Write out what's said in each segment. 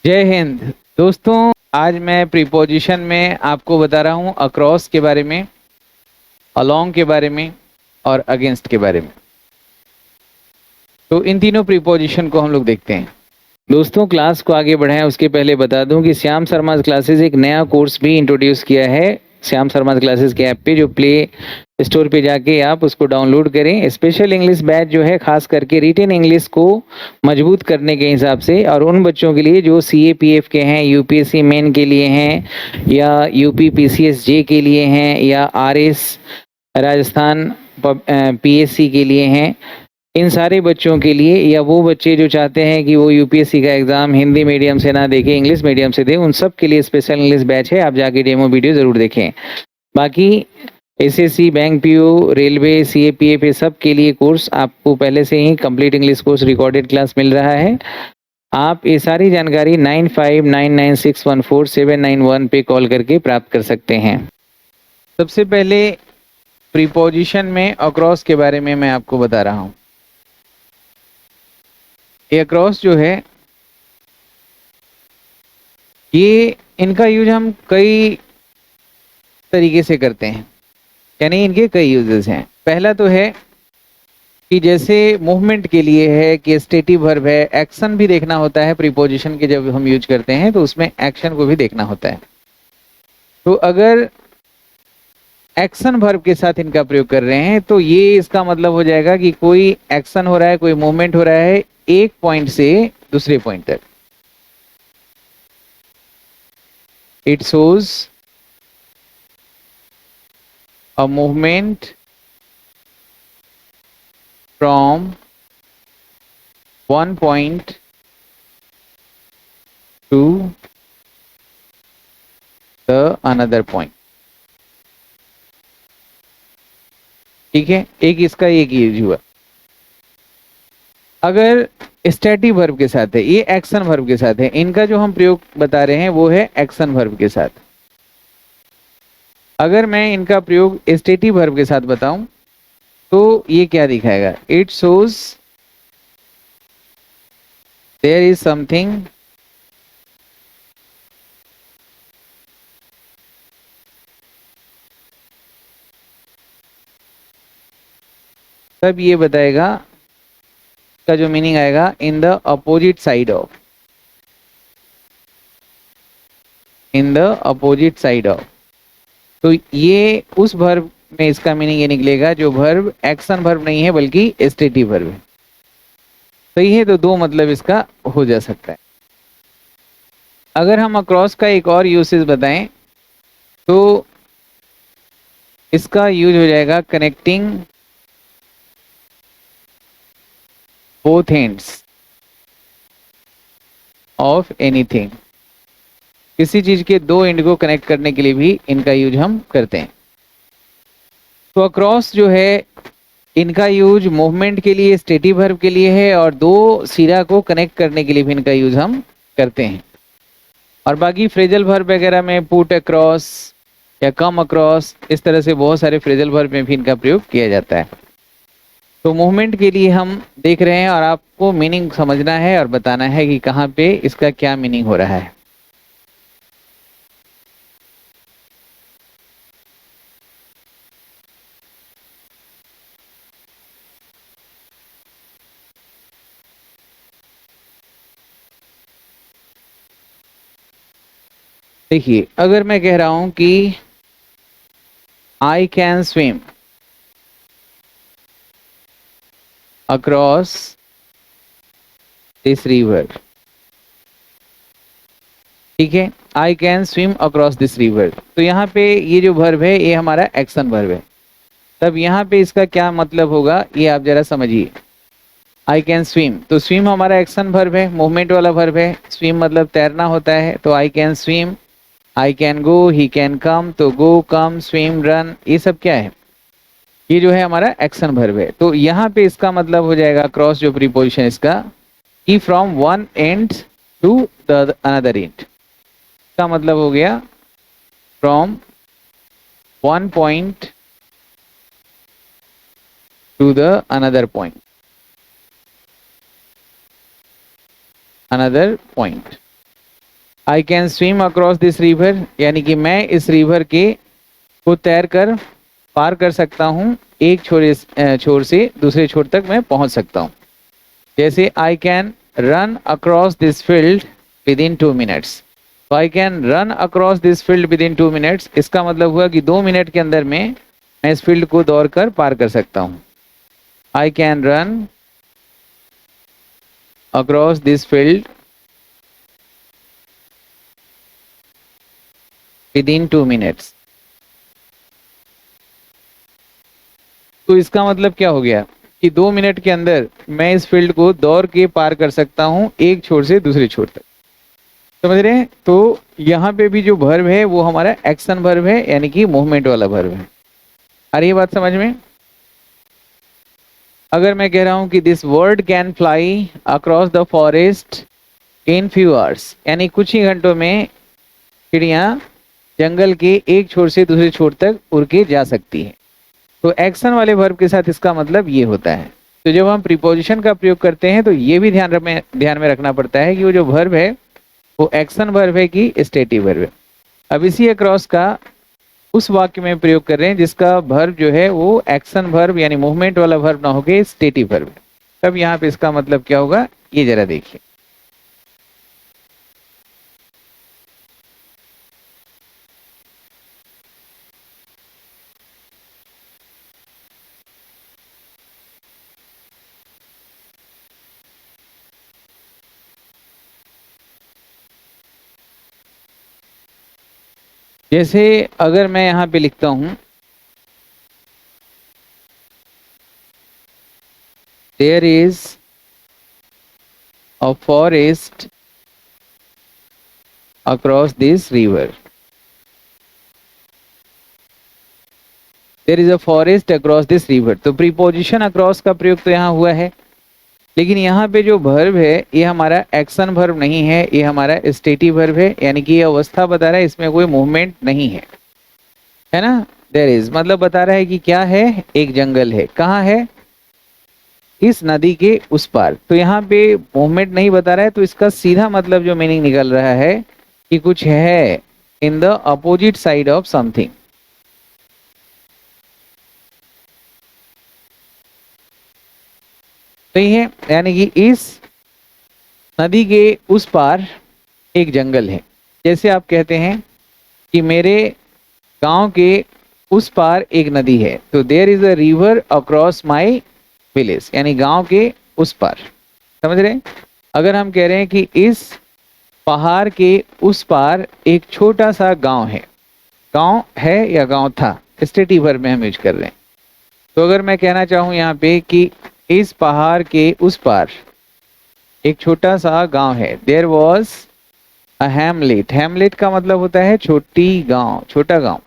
जय हिंद दोस्तों। आज मैं प्रीपोजिशन में आपको बता रहा हूं अक्रॉस के बारे में, अलोंग के बारे में और अगेंस्ट के बारे में। तो इन तीनों प्रीपोजिशन को हम लोग देखते हैं। दोस्तों, क्लास को आगे बढ़ाएं उसके पहले बता दूं कि श्याम शर्मा क्लासेस एक नया कोर्स भी इंट्रोड्यूस किया है श्याम शर्मा क्लासेस के ऐप पे, जो प्ले स्टोर पे जाके आप उसको डाउनलोड करें। स्पेशल इंग्लिश बैच जो है खास करके रिटेन इंग्लिश को मजबूत करने के हिसाब से, और उन बच्चों के लिए जो CA PF के हैं, UPSC मेन के लिए हैं, या UP PCS J के लिए हैं, या RS राजस्थान PSC के लिए हैं। इन सारे बच्चों के लिए, या वो बच्चे जो चाहते हैं कि वो UPSC का एग्जाम हिंदी मीडियम से ना देखें, इंग्लिश मीडियम से दें, उन सब के लिए स्पेशल इंग्लिश बैच है। आप जाके डेमो वीडियो जरूर देखें। बाकी SSC, bank PO, railway, CA PF ये सब के लिए कोर्स आपको पहले से ही complete English course recorded class मिल रहा है। आप ये सारी जानकारी 9599614791 पे कॉल करके प्राप्त कर सकते हैं। सबसे पहले प्रीपोजिशन में अक्रॉस के बारे में मैं आपको बता रहा हूं। ये अक्रॉस जो है, ये इनका यूज हम कई तरीके से करते हैं, यानी इनके कई यूजेस हैं। पहला तो है कि जैसे मूवमेंट के लिए है कि स्टेटिव वर्ब है, एक्शन भी देखना होता है प्रीपोजिशन के। जब हम यूज करते हैं तो उसमें एक्शन को भी देखना होता है। तो अगर एक्शन वर्ब के साथ इनका प्रयोग कर रहे हैं तो ये इसका मतलब हो जाएगा कि कोई एक्शन हो रहा है, कोई मूवमेंट हो रहा है एक पॉइंट से दूसरे पॉइंट तक। It shows a movement from one point to the another point. ठीक है, एक इसका एक यूज हुआ। अगर स्टैटिक वर्ब के साथ है, ये एक्शन वर्ब के साथ है। इनका जो हम प्रयोग बता रहे हैं वो है एक्शन वर्ब के साथ। अगर मैं इनका प्रयोग स्टेटिव वर्ब के साथ बताऊं तो ये क्या दिखाएगा? It shows there is something तब ये बताएगा, का जो मीनिंग आएगा in the opposite side of, in the opposite side of. तो ये उस वर्ब में इसका मीनिंग ये निकलेगा जो वर्ब एक्शन वर्ब नहीं है बल्कि स्टेटिव वर्ब है। सही है, तो दो मतलब इसका हो जा सकता है। अगर हम अक्रॉस का एक और यूसेज बताएं तो इसका यूज हो जाएगा connecting both ends of anything. किसी चीज के दो एंड को कनेक्ट करने के लिए भी इनका यूज हम करते हैं। तो अक्रॉस जो है, इनका यूज मूवमेंट के लिए, स्टेटिव वर्ब के लिए है, और दो सिरा को कनेक्ट करने के लिए भी इनका यूज हम करते हैं। और बाकी फ्रेजल वर्ब वगैरह में पुट अक्रॉस या कम अक्रॉस, इस तरह से बहुत सारे फ्रेजल वर्ब में भी इनका प्रयोग किया जाता है। तो मूवमेंट के लिए हम देख रहे हैं और आपको मीनिंग समझना है और बताना है कि कहाँ पे इसका क्या मीनिंग हो रहा है। देखिए, अगर मैं कह रहा हूं कि आई can swim across this river, ठीक है, आई can swim across this river. तो यहाँ पे ये जो वर्ब है ये हमारा एक्शन वर्ब है। तब यहाँ पे इसका क्या मतलब होगा ये आप जरा समझिए। आई कैन स्विम, तो स्विम हमारा एक्शन वर्ब है, मूवमेंट वाला वर्ब है। स्विम मतलब तैरना होता है। तो I can swim, I can go, he can come, तो गो, कम, स्विम, रन, ये सब क्या है? ये जो है हमारा एक्शन वर्ब है। तो यहाँ पे इसका मतलब हो जाएगा क्रॉस जो प्रीपोजिशन इसका, कि from one end to the another end. का मतलब हो गया from one point to the another point, another point. I can swim across this river, यानी कि मैं इस रिवर के को तैर कर पार कर सकता हूँ, एक छोर से दूसरे छोर तक मैं पहुंच सकता हूँ। जैसे I can run across this field within 2 minutes. तो I can run across this field within 2 minutes, इसका मतलब हुआ कि 2 मिनट के अंदर में मैं इस फील्ड को दौड़ कर पार कर सकता हूँ। आई can run across this field within 2 minutes. तो इसका मतलब क्या हो गया कि 2 मिनट के अंदर मैं इस फील्ड को दौड़ के पार कर सकता हूं, एक छोर से दूसरे छोर तक। समझ रहे हैं? तो यहाँ पे भी जो वर्ब है वो हमारा एक्शन वर्ब है, यानी कि मूवमेंट वाला वर्ब है। आ रही है बात समझ में? अगर मैं कह रहा हूं कि this bird can fly across the forest in few hours, यानी कुछ ही घंटों में चिड़िया जंगल के एक छोर से दूसरे छोर तक उड़ के जा सकती है। तो एक्शन वाले वर्ब के साथ इसका मतलब ये होता है। तो जब हम प्रीपोजिशन का प्रयोग करते हैं तो ये भी ध्यान में रखना पड़ता है कि वो जो वर्ब है वो एक्शन वर्ब है कि स्टेटिव वर्ब है। अब इसी अक्रॉस का उस वाक्य में प्रयोग कर रहे हैं जिसका वर्ब जो है वो एक्शन वर्ब यानी मूवमेंट वाला वर्ब ना होके स्टेटिव वर्ब। तब यहाँ पे इसका मतलब क्या होगा ये जरा देखिए। जैसे अगर मैं यहाँ पे लिखता हूं there is a forest across this river, there is a forest across this river. तो प्रीपोजिशन अक्रॉस का प्रयोग तो यहाँ हुआ है, लेकिन यहाँ पे जो वर्ब है ये हमारा एक्शन वर्ब नहीं है, ये हमारा स्टेटिव वर्ब है, यानी कि ये अवस्था बता रहा है, इसमें कोई मूवमेंट नहीं है ना। देयर इज मतलब बता रहा है कि क्या है, एक जंगल है। कहाँ है? इस नदी के उस पार। तो यहाँ पे मूवमेंट नहीं बता रहा है, तो इसका सीधा मतलब जो मीनिंग निकल रहा है कि कुछ है इन the opposite side of something. सही है, यानी कि इस नदी के उस पार एक जंगल है। जैसे आप कहते हैं कि मेरे गांव के उस पार एक नदी है, तो there is a river across my village, यानी गांव के उस पार। समझ रहे हैं? अगर हम कह रहे हैं कि इस पहाड़ के उस पार एक छोटा सा गांव है, गांव है या गांव था, स्टेटिव वर्ब में हम यूज कर रहे हैं। तो अगर मैं कहना चाहूं यहाँ पे कि इस पहाड़ के उस पार एक छोटा सा गांव है, there was a hamlet. Hamlet का मतलब होता है छोटी गांव, छोटा गांव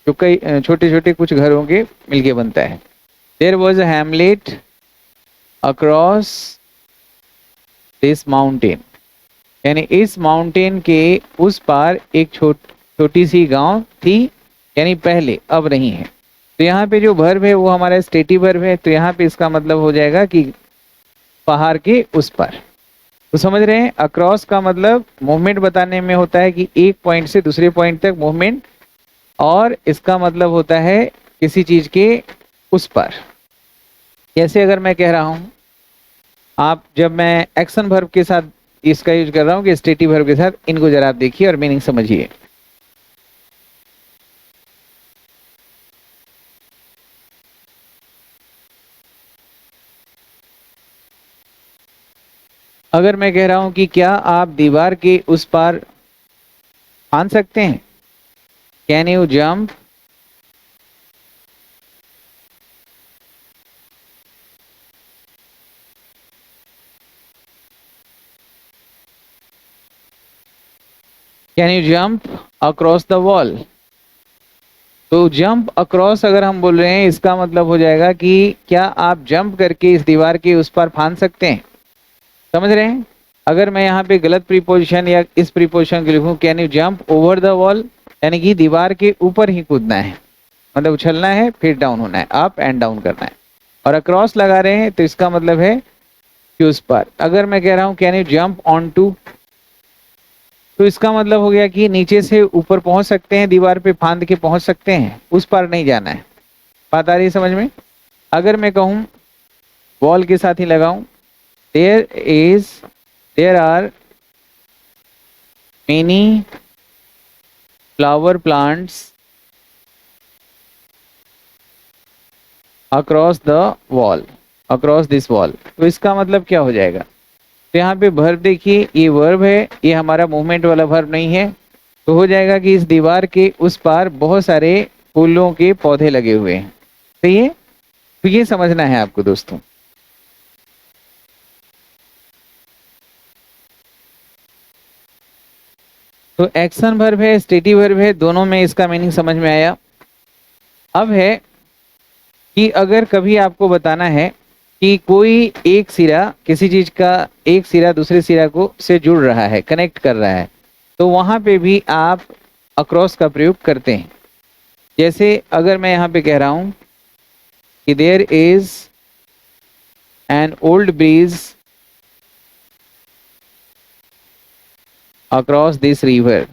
जो कई छोटे छोटे कुछ घरों के मिलके बनता है। There was a hamlet across this mountain, यानी इस माउंटेन के उस पार एक छोटी सी गांव थी, यानी पहले, अब नहीं है। तो यहाँ पे जो वर्ब है वो हमारा स्टेटिव वर्ब है, तो यहाँ पे इसका मतलब हो जाएगा कि पहाड़ के उस पार। तो समझ रहे हैं, अक्रॉस का मतलब मूवमेंट बताने में होता है कि एक पॉइंट से दूसरे पॉइंट तक मूवमेंट, और इसका मतलब होता है किसी चीज के उस पार। जैसे अगर मैं कह रहा हूं, आप जब मैं एक्शन वर्ब के साथ इसका यूज कर रहा हूं कि स्टेटिव वर्ब के साथ, इनको जरा आप देखिए और मीनिंग समझिए। अगर मैं कह रहा हूं कि क्या आप दीवार के उस पार फांद सकते हैं, can you jump can you jump across the wall. तो जंप अक्रॉस अगर हम बोल रहे हैं, इसका मतलब हो जाएगा कि क्या आप जंप करके इस दीवार के उस पार फांद सकते हैं। समझ रहे हैं? अगर मैं यहाँ पे गलत प्रीपोजिशन या इस प्रीपोजिशन को लिखूं, can you jump over the wall, यानी कि दीवार के ऊपर ही कूदना है, मतलब उछलना है फिर डाउन होना है, अप एंड डाउन करना है। और अक्रॉस लगा रहे हैं तो इसका मतलब है कि उस पर। अगर मैं कह रहा हूं can you jump on to, तो इसका मतलब हो गया कि नीचे से ऊपर पहुंच सकते हैं, दीवार पे फांद के पहुंच सकते हैं, उस पार नहीं जाना है। बात आ रही है समझ में? अगर मैं कहूं वॉल के साथ ही लगाऊं, there are many flower plants across the wall, across this wall, तो इसका मतलब क्या हो जाएगा? तो यहाँ पे वर्ब देखिए, ये वर्ब है, ये हमारा मूवमेंट वाला वर्ब नहीं है। तो हो जाएगा कि इस दीवार के उस पार बहुत सारे फूलों के पौधे लगे हुए हैं। सही है? तो ये समझना है आपको दोस्तों। तो एक्शन वर्ब है, स्टेटिव वर्ब है, दोनों में इसका मीनिंग समझ में आया। अब है कि अगर कभी आपको बताना है कि कोई एक सिरा, किसी चीज का एक सिरा दूसरे सिरा को से जुड़ रहा है, कनेक्ट कर रहा है, तो वहां पे भी आप अक्रॉस का प्रयोग करते हैं। जैसे अगर मैं यहाँ पे कह रहा हूं कि there is an old bridge across this river,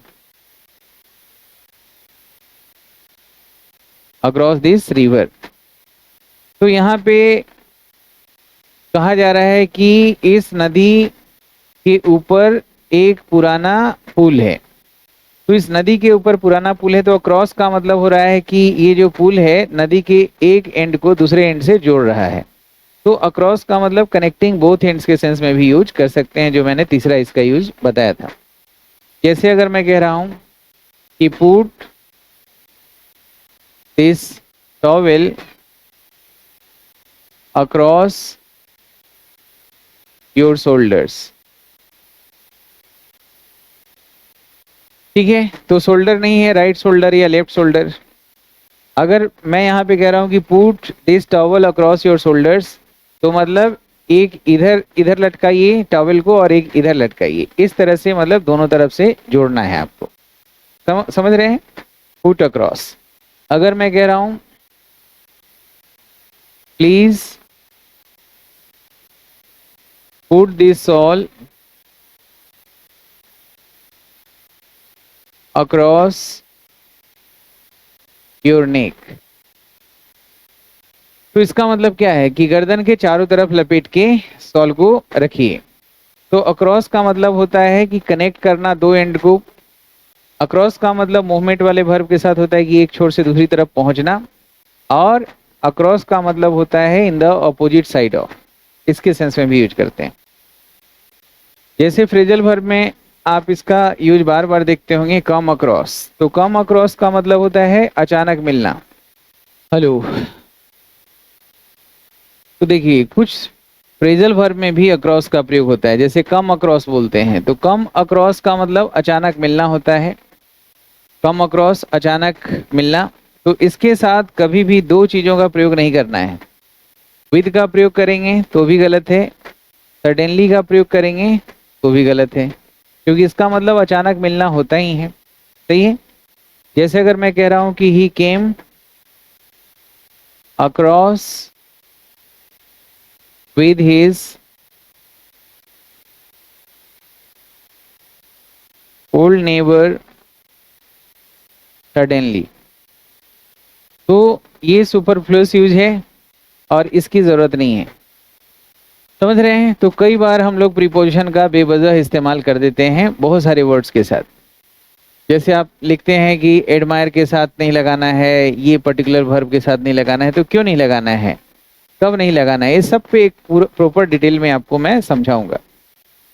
across this river, तो यहाँ पे कहा जा रहा है कि इस नदी के ऊपर एक पुराना पुल है। तो इस नदी के ऊपर पुराना पुल है, तो अक्रॉस का मतलब हो रहा है कि ये जो पुल है नदी के एक एंड को दूसरे एंड से जोड़ रहा है। तो अक्रॉस का मतलब कनेक्टिंग बोथ एंड्स के सेंस में भी यूज कर सकते हैं, जो मैंने तीसरा इसका यूज बताया था। जैसे अगर मैं कह रहा हूं कि put this towel across your shoulders, ठीक है? तो शोल्डर नहीं है राइट शोल्डर या लेफ्ट शोल्डर। अगर मैं यहाँ पे कह रहा हूँ कि put this towel across your shoulders, तो मतलब एक इधर इधर लटकाइए टॉवल को और एक इधर लटकाइए, इस तरह से मतलब दोनों तरफ से जोड़ना है आपको। समझ रहे हैं? Put across. अगर मैं कह रहा हूं please put this shawl across your neck, तो इसका मतलब क्या है कि गर्दन के चारों तरफ लपेट के शॉल को रखिए। तो अक्रॉस का मतलब होता है कि कनेक्ट करना दो एंड को। अक्रॉस का मतलब मूवमेंट वाले वर्ब के साथ होता है कि एक छोर से दूसरी तरफ पहुंचना। और अक्रॉस का मतलब होता है इन द अपोजिट साइड ऑफ, इसके सेंस में भी यूज करते हैं। जैसे फ्रेजल वर्ब में आप इसका यूज बार बार देखते होंगे, कम अक्रॉस। तो कम अक्रॉस का मतलब होता है अचानक मिलना। हेलो। तो देखिए कुछ फ्रेजल वर्ब में भी अक्रॉस का प्रयोग होता है, जैसे कम अक्रॉस बोलते हैं, तो कम अक्रॉस का मतलब अचानक मिलना होता है। कम अक्रॉस अचानक मिलना। तो इसके साथ कभी भी दो चीजों का प्रयोग नहीं करना है। विद का प्रयोग करेंगे तो भी गलत है, सडनली का प्रयोग करेंगे तो भी गलत है, क्योंकि इसका मतलब अचानक मिलना होता ही है। सही है? जैसे अगर मैं कह रहा हूं कि he came across with his old neighbour suddenly, तो ये सुपरफ्लुअस यूज है और इसकी जरूरत नहीं है। समझ रहे हैं? तो कई बार हम लोग प्रीपोजिशन का बेवजह इस्तेमाल कर देते हैं बहुत सारे वर्ड्स के साथ। जैसे आप लिखते हैं कि एडमायर के साथ नहीं लगाना है, ये पर्टिकुलर वर्ब के साथ नहीं लगाना है, तो क्यों नहीं लगाना है, कब नहीं लगाना है, ये सब पे एक प्रॉपर डिटेल में आपको मैं समझाऊंगा।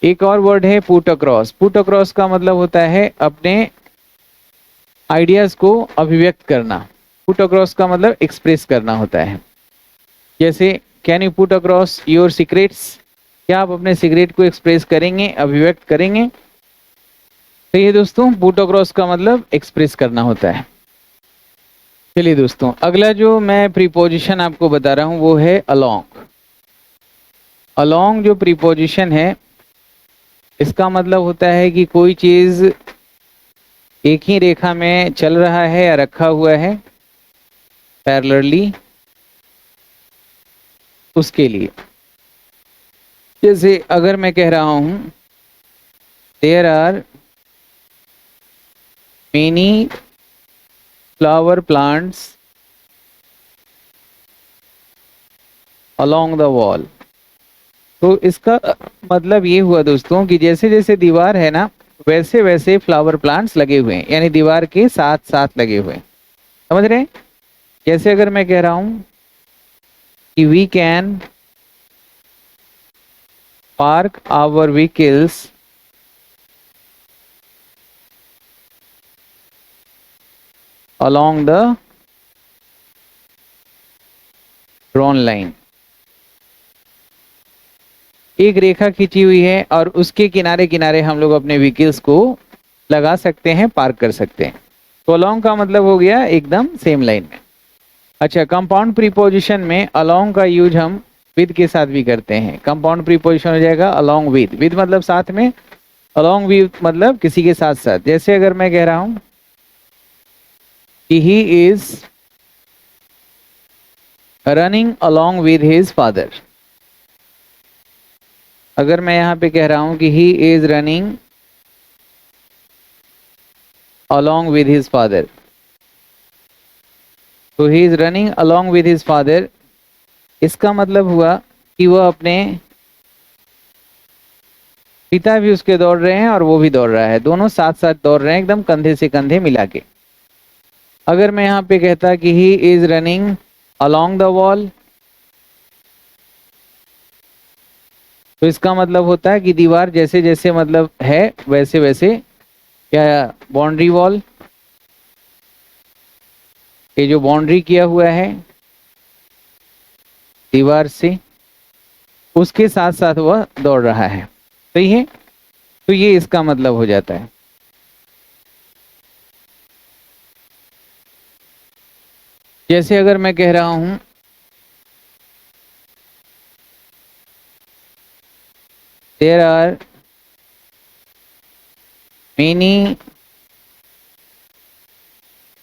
एक और वर्ड है पुट अक्रॉस। पुट अक्रॉस का मतलब होता है अपने आइडियाज को अभिव्यक्त करना। पुट अक्रॉस का मतलब एक्सप्रेस करना होता है। जैसे can you put across your secrets, क्या आप अपने सीक्रेट को एक्सप्रेस करेंगे, अभिव्यक्त करेंगे? तो ये दोस्तों पुट अक्रॉस का मतलब एक्सप्रेस करना होता है। चलिए दोस्तों, अगला जो मैं प्रीपोजिशन आपको बता रहा हूं वो है अलोंग। अलोंग जो प्रीपोजिशन है इसका मतलब होता है कि कोई चीज एक ही रेखा में चल रहा है या रखा हुआ है पैरेलली, उसके लिए। जैसे अगर मैं कह रहा हूं there are many flower plants along the wall. तो इसका मतलब ये हुआ दोस्तों कि जैसे जैसे दीवार है ना, वैसे वैसे फ्लावर प्लांट्स लगे हुए हैं, यानी दीवार के साथ साथ लगे हुए हैं। समझ रहे हैं? जैसे अगर मैं कह रहा हूं कि we can park our vehicles along the drawn line. एक रेखा खींची हुई है और उसके किनारे किनारे हम लोग अपने व्हीकल्स को लगा सकते हैं, पार्क कर सकते हैं। तो अलोंग का मतलब हो गया एकदम सेम लाइन में। अच्छा, कंपाउंड प्रीपोजिशन में अलोंग का यूज हम विद के साथ भी करते हैं। कंपाउंड प्रीपोजिशन हो जाएगा अलोंग विद। विद मतलब साथ में, अलोंग विद मतलब किसी के साथ साथ। जैसे अगर मैं कह रहा हूं कि he is running along with his father. अगर मैं यहां पे कह रहा हूं कि he is running along with his father, तो he is running along with his father, इसका मतलब हुआ कि वह अपने पिता भी उसके दौड़ रहे हैं और वो भी दौड़ रहा है, दोनों साथ साथ दौड़ रहे हैं, एकदम कंधे से कंधे मिला के। अगर मैं यहां पे कहता कि he is running along the wall, तो इसका मतलब होता है कि दीवार जैसे जैसे मतलब है वैसे वैसे, क्या बाउंड्री वॉल, ये जो बाउंड्री किया हुआ है दीवार से, उसके साथ साथ वह दौड़ रहा है। सही है? तो ये इसका मतलब हो जाता है। जैसे अगर मैं कह रहा हूं there are many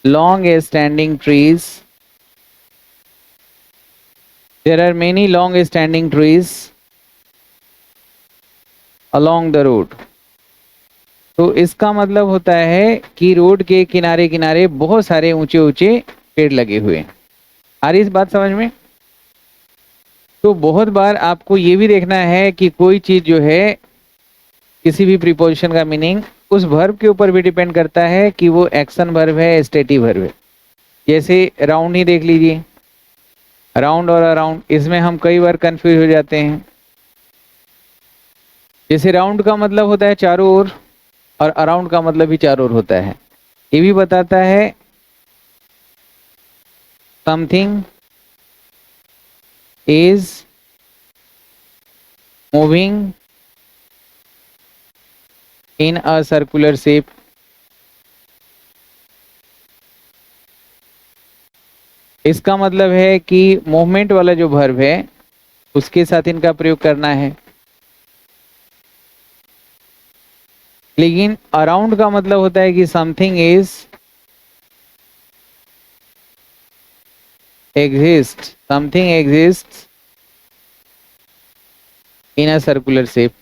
long standing trees, there are many long standing trees along the road। तो इसका मतलब होता है कि रोड के किनारे किनारे बहुत सारे ऊंचे ऊंचे पेड़ लगे हुए हैं। आ रही इस बात समझ में? तो बहुत बार आपको ये भी देखना है कि कोई चीज जो है, किसी भी प्रीपोजिशन का मीनिंग उस वर्ब के ऊपर भी डिपेंड करता है कि वो एक्शन वर्ब है, स्टेटिव वर्ब है। जैसे राउंड ही देख लीजिए, राउंड और अराउंड, इसमें हम कई बार कंफ्यूज हो जाते हैं। जैसे राउंड का मतलब होता है चारों ओर, और अराउंड का मतलब भी चारों ओर होता है। ये भी बताता है something is moving in a circular shape. इसका मतलब है कि मूवमेंट वाला जो वर्ब है उसके साथ इनका प्रयोग करना है। लेकिन अराउंड का मतलब होता है कि something is exist, something exist in a circular shape.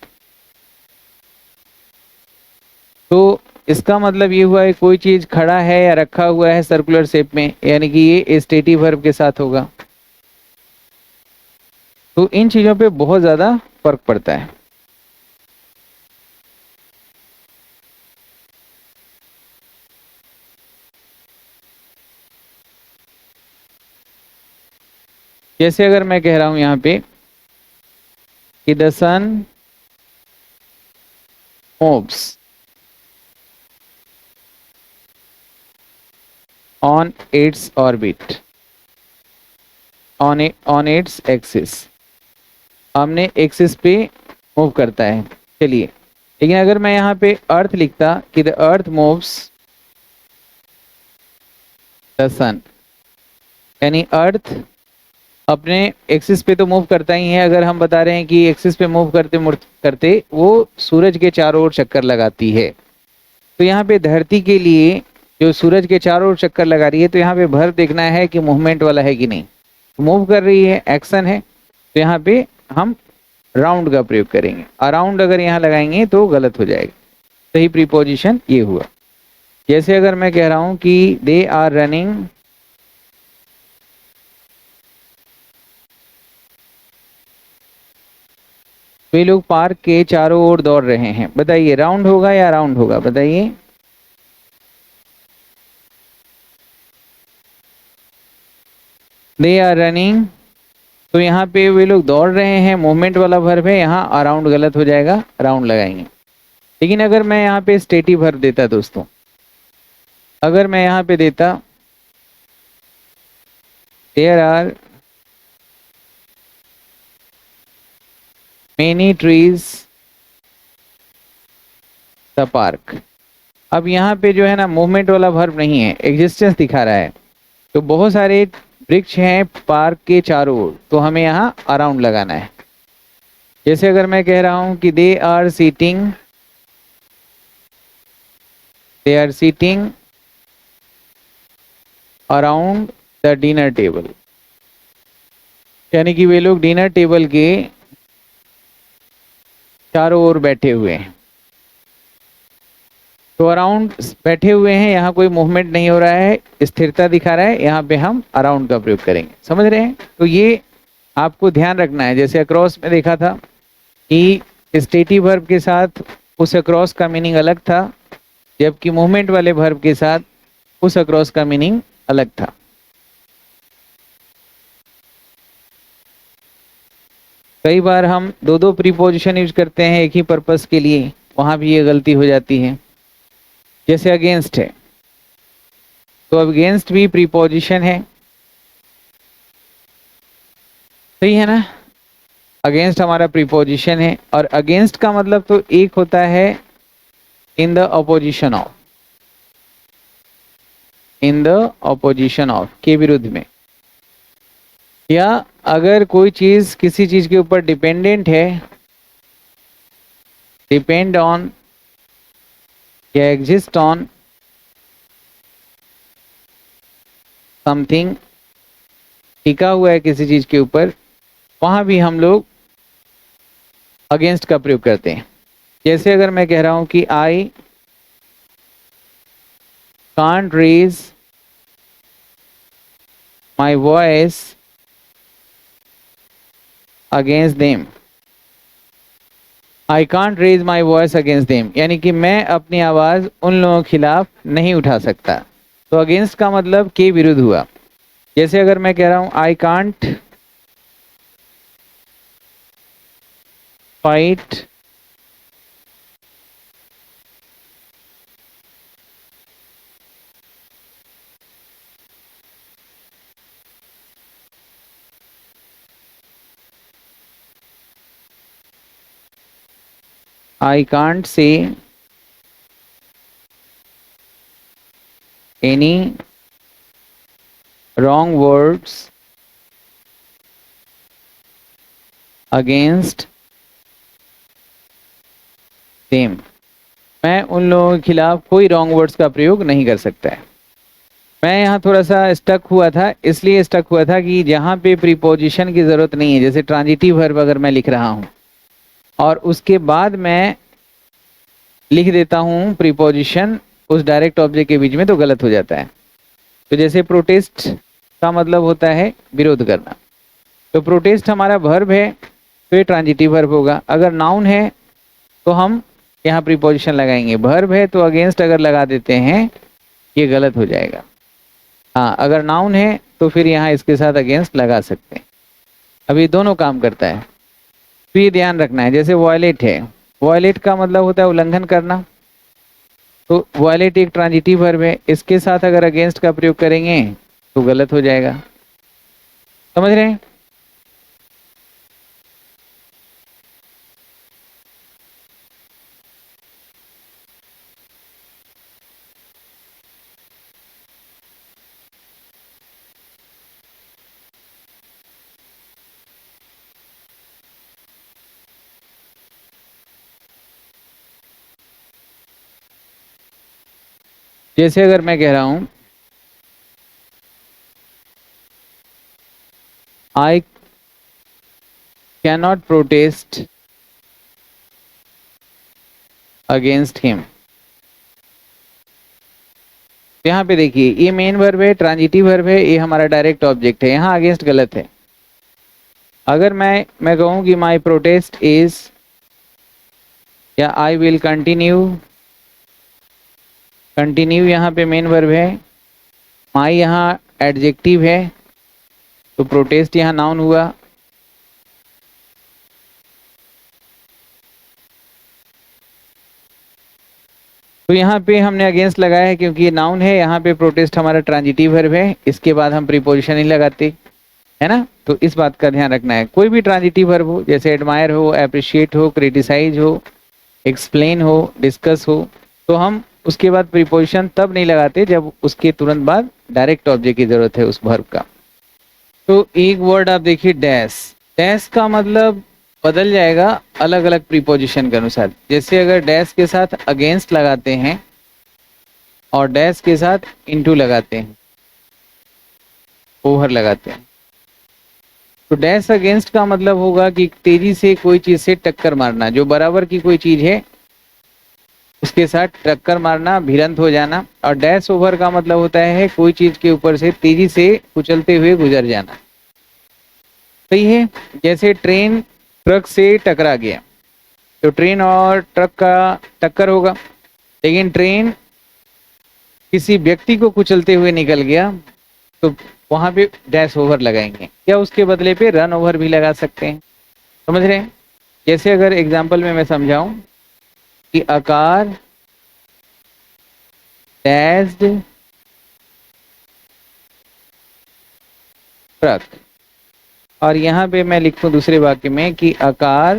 तो इसका मतलब ये हुआ है कोई चीज खड़ा है या रखा हुआ है सर्कुलर शेप में, यानी कि ये स्टेटिव वर्ब के साथ होगा। तो इन चीजों पे बहुत ज्यादा फर्क पड़ता है। जैसे अगर मैं कह रहा हूं यहां पे कि the sun moves on its orbit, on its axis, हमने एक्सिस पे मूव करता है। चलिए, लेकिन अगर मैं यहाँ पे अर्थ लिखता कि द अर्थ मूव्स द सन, यानी अर्थ अपने एक्सिस पे तो मूव करता ही है। अगर हम बता रहे हैं कि एक्सिस पे मूव करते करते वो सूरज के चारों ओर चक्कर लगाती है, तो यहाँ पे धरती के लिए जो सूरज के चारों ओर चक्कर लगा रही है, तो यहाँ पे भर देखना है कि मूवमेंट वाला है कि नहीं। मूव कर रही है, एक्शन है, तो यहाँ पे हम राउंड का प्रयोग करेंगे। अराउंड अगर यहाँ लगाएंगे तो गलत हो जाएगा। सही प्रीपोजिशन ये हुआ। जैसे अगर मैं कह रहा हूं कि दे आर रनिंग वे लोग पार्क के चारों ओर दौड़ रहे हैं, बताइए राउंड होगा या राउंड होगा, बताइए। दे आर रनिंग, तो यहाँ पे वे लोग दौड़ रहे हैं, मूवमेंट वाला वर्ब है, यहाँ अराउंड गलत हो जाएगा, राउंड लगाएंगे। लेकिन अगर मैं यहाँ पे स्टेटिव वर्ब देता दोस्तों, अगर मैं यहाँ पे देता there are many trees the park, अब यहाँ पे जो है ना मूवमेंट वाला वर्ब नहीं है, एग्जिस्टेंस दिखा रहा है। तो बहुत सारे वृक्ष हैं पार्क के चारों ओर, तो हमें यहाँ अराउंड लगाना है। जैसे अगर मैं कह रहा हूं कि they are sitting around the dinner table, यानी कि वे लोग डिनर टेबल के चारों ओर बैठे हुए हैं। तो अराउंड बैठे हुए हैं, यहाँ कोई मूवमेंट नहीं हो रहा है, स्थिरता दिखा रहा है, यहाँ पे हम अराउंड का प्रयोग करेंगे, समझ रहे हैं। तो ये आपको ध्यान रखना है। जैसे अक्रॉस में देखा था कि स्टेटिव वर्ब के साथ उस अक्रॉस का मीनिंग अलग था, जबकि मूवमेंट वाले वर्ब के साथ उस अक्रॉस का मीनिंग अलग था। कई बार हम दो दो प्रीपोजिशन यूज करते हैं एक ही पर्पस के लिए, वहां भी ये गलती हो जाती है। जैसे अगेंस्ट है, तो अगेंस्ट भी प्रीपोजिशन है, सही है ना। अगेंस्ट हमारा प्रीपोजिशन है, और अगेंस्ट का मतलब तो एक होता है in the opposition of, in the opposition of के विरुद्ध में, या अगर कोई चीज किसी चीज के ऊपर डिपेंडेंट है, डिपेंड ऑन या एग्जिस्ट ऑन समथिंग, टिका हुआ है किसी चीज के ऊपर, वहां भी हम लोग अगेंस्ट का प्रयोग करते हैं। जैसे अगर मैं कह रहा हूं कि I can't raise my voice against them, I can't raise my voice against them, यानी कि मैं अपनी आवाज उन लोगों के खिलाफ नहीं उठा सकता। तो अगेंस्ट का मतलब के विरुद्ध हुआ। जैसे अगर मैं कह रहा हूं I can't fight I can't say any wrong words against them, मैं उन लोगों के खिलाफ कोई रॉन्ग वर्ड्स का प्रयोग नहीं कर सकता है। मैं यहाँ थोड़ा सा स्टक हुआ था, इसलिए स्टक हुआ था कि जहाँ पे प्रीपोजिशन की जरूरत नहीं है, जैसे ट्रांजिटिव वर्ब अगर मैं लिख रहा हूँ और उसके बाद मैं लिख देता हूँ प्रीपोजिशन उस डायरेक्ट ऑब्जेक्ट के बीच में, तो गलत हो जाता है। तो जैसे प्रोटेस्ट का मतलब होता है विरोध करना, तो प्रोटेस्ट हमारा वर्ब है, तो ये ट्रांजिटिव वर्ब होगा। अगर नाउन है तो हम यहाँ प्रीपोजिशन लगाएंगे, वर्ब है तो अगेंस्ट अगर लगा देते हैं ये गलत हो जाएगा। हाँ, अगर नाउन है तो फिर यहाँ इसके साथ अगेंस्ट लगा सकते हैं। अब ये दोनों काम करता है, तो ये ध्यान रखना है। जैसे वॉयलेट है, वॉयलेट का मतलब होता है उल्लंघन करना, तो वॉयलेट एक ट्रांजिटिव वर्ब है, इसके साथ अगर अगेंस्ट का प्रयोग करेंगे तो गलत हो जाएगा, समझ रहे हैं। जैसे अगर मैं कह रहा हूं I cannot protest against him, यहाँ पे देखिए ये मेन वर्ब है, ट्रांजिटिव वर्ब है, ये हमारा डायरेक्ट ऑब्जेक्ट है, यहाँ अगेंस्ट गलत है। अगर मैं कहूँ कि माई प्रोटेस्ट इज या आई विल कंटिन्यू, कंटिन्यू यहाँ पे मेन वर्ब है, माई यहाँ एडजेक्टिव है, तो प्रोटेस्ट यहाँ नाउन हुआ। तो यहाँ पे हमने अगेंस्ट लगाया है क्योंकि ये नाउन है, यहाँ पे प्रोटेस्ट हमारा ट्रांजिटिव वर्ब है, इसके बाद हम प्रीपोजिशन नहीं लगाते, है ना। तो इस बात का ध्यान रखना है। कोई भी ट्रांजिटिव वर्ब हो, जैसे एडमायर हो, अप्रिशिएट हो, क्रिटिसाइज हो, एक्सप्लेन हो, डिस्कस हो, तो हम उसके बाद प्रीपोजिशन तब नहीं लगाते जब उसके तुरंत बाद डायरेक्ट ऑब्जेक्ट की जरूरत है उस वर्ब का। तो एक वर्ड आप देखिए डैश, डैश का मतलब बदल जाएगा अलग अलग प्रीपोजिशन के अनुसार। जैसे अगर डैश के साथ अगेंस्ट लगाते हैं और डैश के साथ इनटू लगाते हैं, ओवर लगाते हैं, तो डैश अगेंस्ट का मतलब होगा कि तेजी से कोई चीज से टक्कर मारना, जो बराबर की कोई चीज है उसके साथ टक्कर मारना, भिड़ंत हो जाना। और डैश ओवर का मतलब होता है कोई चीज के ऊपर से तेजी से कुचलते हुए गुजर जाना। सही है। जैसे ट्रेन ट्रक से टकरा गया, तो ट्रेन और ट्रक का टक्कर होगा, लेकिन ट्रेन किसी व्यक्ति को कुचलते हुए निकल गया, तो वहां पे डैश ओवर लगाएंगे, या उसके बदले पे रन ओवर भी लगा सकते हैं। समझ रहे हैं। जैसे अगर एग्जाम्पल में मैं समझाऊं कि आकार डैश्ड ट्रक, और यहां पे मैं लिखूं दूसरे वाक्य में कि आकार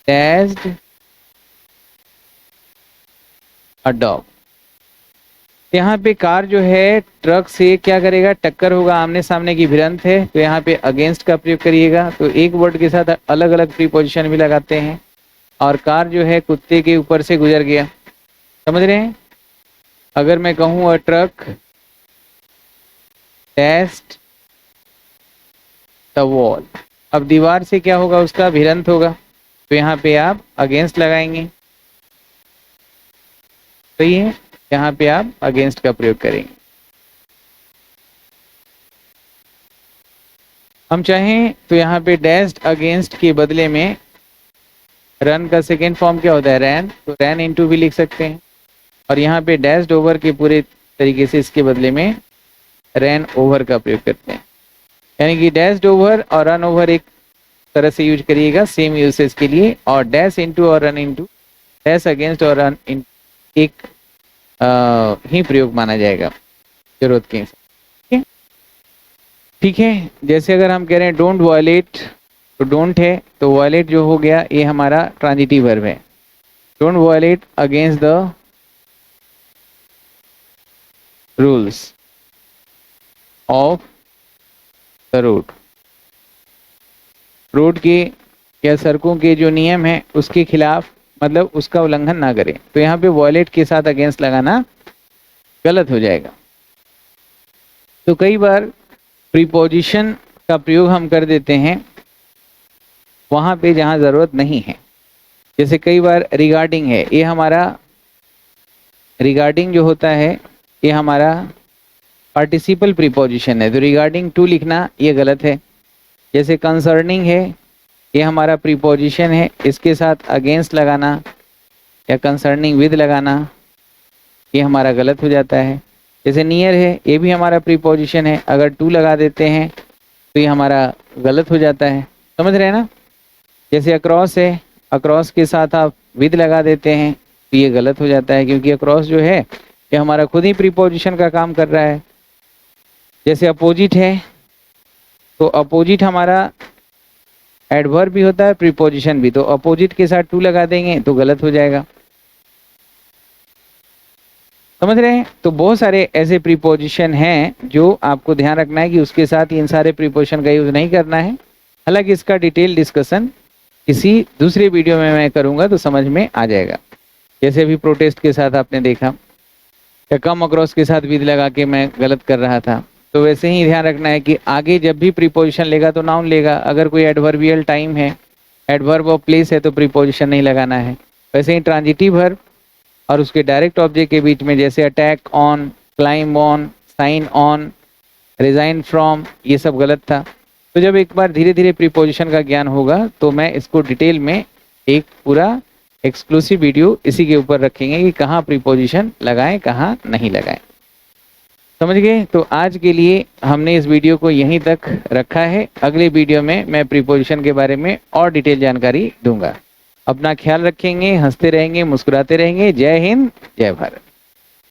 डैश्ड अ डॉग। यहाँ पे कार जो है ट्रक से क्या करेगा, टक्कर होगा, आमने सामने की भिड़ंत है, तो यहाँ पे अगेंस्ट का प्रयोग करिएगा। तो एक वर्ड के साथ अलग अलग प्रीपोजिशन भी लगाते हैं। और कार जो है कुत्ते के ऊपर से गुजर गया, समझ रहे हैं। अगर मैं कहूँ अ ट्रक डैश्ड द वॉल, अब दीवार से क्या होगा, उसका भिड़ंत होगा, तो यहाँ पे आप अगेंस्ट लगाएंगे। सही है। यहाँ पे आप अगेंस्ट का प्रयोग करेंगे। हम चाहें तो यहाँ पे डैश्ड अगेंस्ट के बदले में रन का सेकेंड फॉर्म क्या होता है, रैन, तो रैन इनटू भी लिख सकते हैं। और यहाँ पे डैश्ड ओवर के पूरे तरीके से इसके बदले में रैन ओवर का प्रयोग करते हैं। यानी कि डैश्ड ओवर और रन ओवर एक तरह से यूज करिएगा सेम यूसेज के लिए, और डैश इनटू और रन इनटू, डैश अगेंस्ट और रन इन एक ही प्रयोग माना जाएगा जरूरत के हिसाब। ठीक है। जैसे अगर हम कह रहे हैं डोंट वायलेट, तो डोंट है, तो वायलेट जो हो गया ये हमारा ट्रांजिटिव वर्ब है। Don't violate against the rules of the road, road के या सड़कों के जो नियम है उसके खिलाफ, मतलब उसका उल्लंघन ना करें। तो यहाँ पे वायलेट के साथ अगेंस्ट लगाना गलत हो जाएगा। तो कई बार प्रीपोजिशन का प्रयोग हम कर देते हैं वहां पे जहां जरूरत नहीं है। जैसे कई बार रिगार्डिंग है, ये हमारा रिगार्डिंग जो होता है ये हमारा पार्टिसिपल प्रीपोजिशन है, तो रिगार्डिंग टू लिखना ये गलत है। जैसे कंसर्निंग है, ये हमारा प्रीपोजिशन है, इसके साथ अगेंस्ट लगाना या कंसर्निंग विद लगाना ये हमारा गलत हो जाता है। जैसे नियर है, ये भी हमारा प्रीपोजिशन है, अगर टू लगा देते हैं तो ये हमारा गलत हो जाता है। समझ रहे हैं ना। जैसे अक्रॉस है, अक्रॉस के साथ आप विद लगा देते हैं तो ये गलत हो जाता है, क्योंकि अक्रॉस जो है ये हमारा खुद ही प्रीपोजिशन का काम कर रहा है। जैसे अपोजिट है, तो अपोजिट हमारा एडवर्ब भी होता है, प्रीपोजिशन भी, तो अपोजिट के साथ टू लगा देंगे तो गलत हो जाएगा। समझ रहे हैं। तो बहुत सारे ऐसे प्रीपोजिशन हैं जो आपको ध्यान रखना है कि उसके साथ इन सारे प्रीपोजिशन का यूज नहीं करना है। हालांकि इसका डिटेल डिस्कशन किसी दूसरे वीडियो में मैं करूंगा तो समझ में आ जाएगा। जैसे अभी प्रोटेस्ट के साथ आपने देखा, या कम अक्रॉस के साथ विद लगा के मैं गलत कर रहा था, तो वैसे ही ध्यान रखना है कि आगे जब भी प्रीपोजिशन लेगा तो नाउन लेगा। अगर कोई एडवर्बियल टाइम है, एडवर्ब ऑफ प्लेस है, तो प्रीपोजिशन नहीं लगाना है। वैसे ही ट्रांजिटिव वर्ब और उसके डायरेक्ट ऑब्जेक्ट के बीच में जैसे attack on, climb on, sign on, resign from, ये सब गलत था। तो जब एक बार धीरे धीरे प्रीपोजिशन का ज्ञान होगा तो मैं इसको डिटेल में एक पूरा एक्सक्लूसिव वीडियो इसी के ऊपर रखेंगे कि कहाँ प्रीपोजिशन लगाएं, कहाँ नहीं लगाएं। समझ गए? तो आज के लिए हमने इस वीडियो को यहीं तक रखा है। अगले वीडियो में मैं प्रीपोजिशन के बारे में और डिटेल जानकारी दूंगा। अपना ख्याल रखेंगे, हंसते रहेंगे, मुस्कुराते रहेंगे। जय हिंद, जय भारत।